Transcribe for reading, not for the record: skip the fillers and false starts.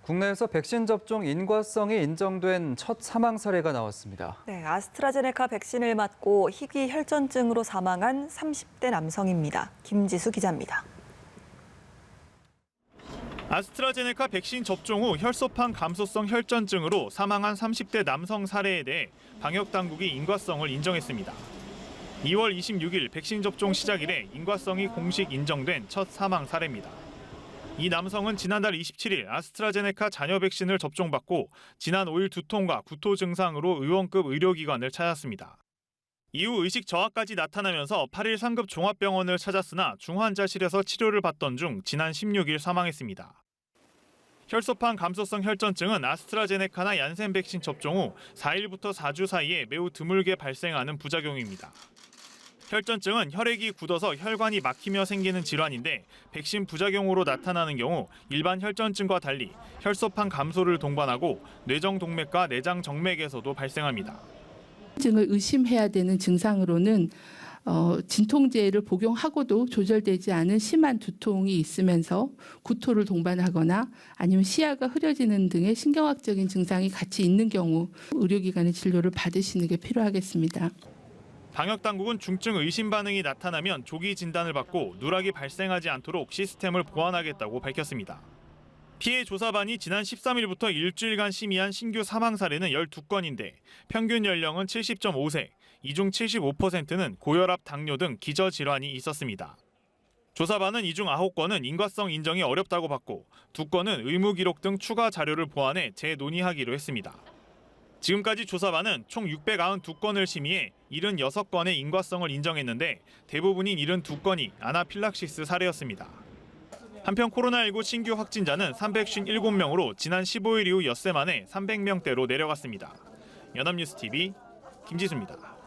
국내에서 백신 접종 인과성이 인정된 첫 사망 사례가 나왔습니다. 네, 아스트라제네카 백신을 맞고 희귀 혈전증으로 사망한 30대 남성입니다. 김지수 기자입니다. 아스트라제네카 백신 접종 후 혈소판 감소성 혈전증으로 사망한 30대 남성 사례에 대해 방역당국이 인과성을 인정했습니다. 2월 26일 백신 접종 시작 이래 인과성이 공식 인정된 첫 사망 사례입니다. 이 남성은 지난달 27일 아스트라제네카 잔여 백신을 접종받고 지난 5일 두통과 구토 증상으로 의원급 의료기관을 찾았습니다. 이후 의식 저하까지 나타나면서 8일 상급 종합병원을 찾았으나 중환자실에서 치료를 받던 중 지난 16일 사망했습니다. 혈소판 감소성 혈전증은 아스트라제네카나 얀센 백신 접종 후 4일부터 4주 사이에 매우 드물게 발생하는 부작용입니다. 혈전증은 혈액이 굳어서 혈관이 막히며 생기는 질환인데 백신 부작용으로 나타나는 경우 일반 혈전증과 달리 혈소판 감소를 동반하고 뇌정동맥과 내장정맥에서도 발생합니다. 증을 의심해야 되는 증상으로는 진통제를 복용하고도 조절되지 않은 심한 두통이 있으면서 구토를 동반하거나 아니면 시야가 흐려지는 등의 신경학적인 증상이 같이 있는 경우 의료기관의 진료를 받으시는 게 필요하겠습니다. 방역당국은 중증 의심 반응이 나타나면 조기 진단을 받고 누락이 발생하지 않도록 시스템을 보완하겠다고 밝혔습니다. 피해 조사반이 지난 13일부터 일주일간 심의한 신규 사망 사례는 12건인데 평균 연령은 70.5세, 이 중 75%는 고혈압, 당뇨 등 기저질환이 있었습니다. 조사반은 이 중 9건은 인과성 인정이 어렵다고 봤고 2건은 의무 기록 등 추가 자료를 보완해 재논의하기로 했습니다. 지금까지 조사반은 총 692건을 심의해 76건의 인과성을 인정했는데 대부분인 72건이 아나필락시스 사례였습니다. 한편 코로나19 신규 확진자는 357명으로 지난 15일 이후 엿새 만에 300명대로 내려갔습니다. 연합뉴스TV 김지수입니다.